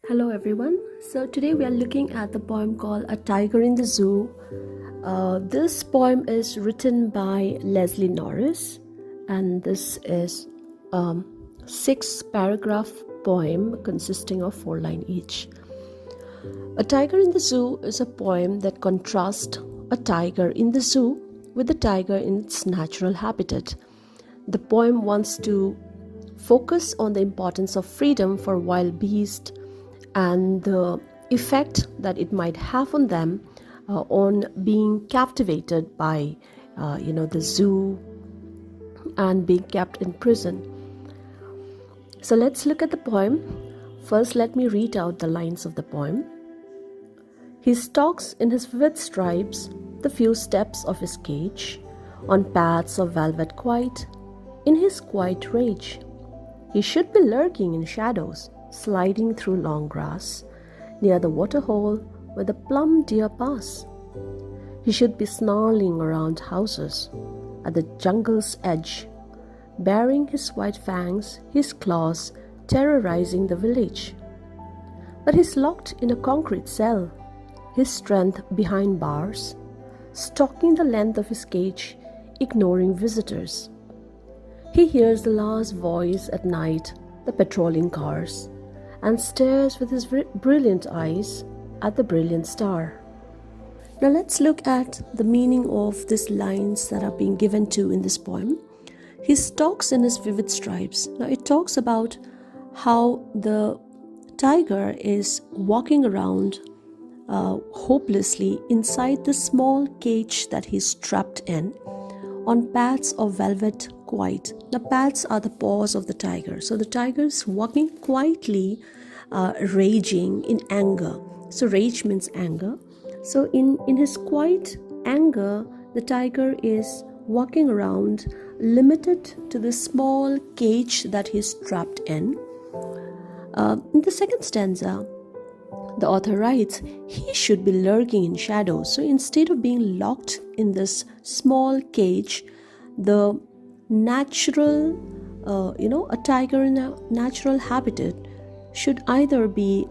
Hello everyone. So today we are looking at the poem called A Tiger in the Zoo. This poem is written by Leslie Norris, and this is a 6 paragraph poem consisting of 4 lines each. A Tiger in the Zoo is a poem that contrasts a tiger in the zoo with the tiger in its natural habitat. The poem wants to focus on the importance of freedom for wild beasts and the effect that it might have on them on being captivated by the zoo and being kept in prison. So let's look at the poem. First, let me read out the lines of the poem. He stalks in his vivid stripes the few steps of his cage, on paths of velvet quiet, in his quiet rage. He should be lurking in shadows, sliding through long grass, near the waterhole where the plum deer pass. He should be snarling around houses, at the jungle's edge, baring his white fangs, his claws, terrorizing the village. But he's locked in a concrete cell, his strength behind bars, stalking the length of his cage, ignoring visitors. He hears the last voice at night, the patrolling cars, and stares with his brilliant eyes at the brilliant star. Now let's look at the meaning of these lines that are being given to in this poem. He stalks in his vivid stripes. Now it talks about how the tiger is walking around hopelessly inside the small cage that he's trapped in, on paths of velvet quiet. The paths are the paws of the tiger. So the tiger is walking quietly, raging in anger. So rage means anger. So in his quiet anger, the tiger is walking around, limited to the small cage that he's trapped in. In the second stanza, the author writes, he should be lurking in shadows. So instead of being locked in this small cage, the natural, a tiger in a natural habitat should either be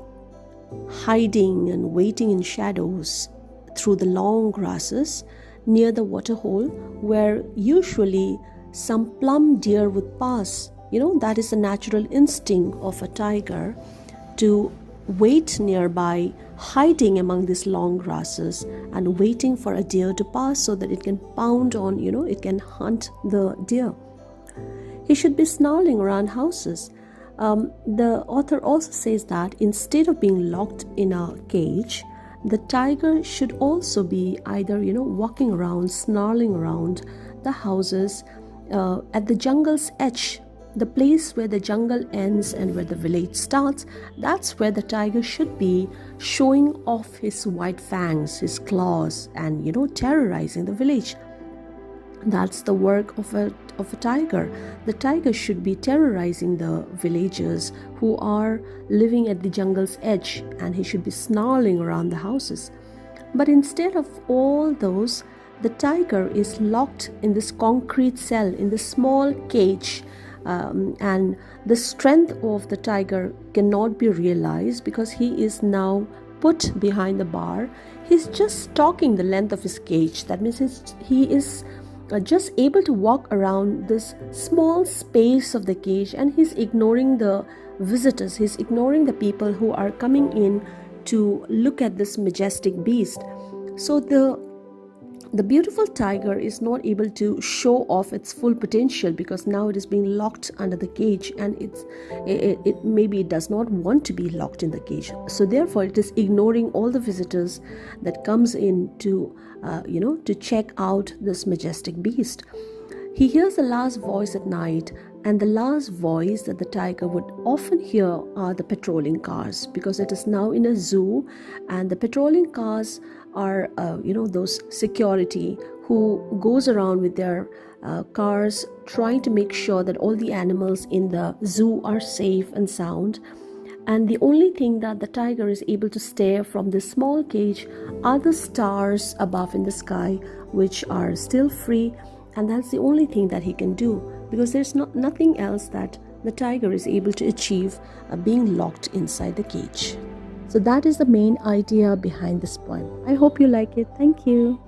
hiding and waiting in shadows through the long grasses near the waterhole where usually some plum deer would pass. That is the natural instinct of a tiger, to wait nearby, hiding among these long grasses and waiting for a deer to pass so that it can pound on, it can hunt the deer. He should be snarling around houses. The author also says that instead of being locked in a cage, the tiger should also be either, walking around, snarling around the houses at the jungle's edge, the place where the jungle ends and where the village starts. That's where the tiger should be, showing off his white fangs, his claws, and terrorizing the village. That's the work of a tiger. The tiger should be terrorizing the villagers who are living at the jungle's edge, and he should be snarling around the houses. But instead of all those, the tiger is locked in this concrete cell, in this small cage, and the strength of the tiger cannot be realized because he is now put behind the bar. He's just stalking the length of his cage. That means he is just able to walk around this small space of the cage, and he's ignoring the visitors. He's ignoring the people who are coming in to look at this majestic beast. So the beautiful tiger is not able to show off its full potential because now it is being locked under the cage, and it maybe it does not want to be locked in the cage. So therefore it is ignoring all the visitors that comes in to to check out this majestic beast. He hears the last voice at night, and the last voice that the tiger would often hear are the patrolling cars, because it is now in a zoo, and the patrolling cars are those security who goes around with their cars trying to make sure that all the animals in the zoo are safe and sound. And the only thing that the tiger is able to stare from this small cage are the stars above in the sky, which are still free, and that's the only thing that he can do, because there's nothing else that the tiger is able to achieve being locked inside the cage. So that is the main idea behind this poem. I hope you like it. Thank you.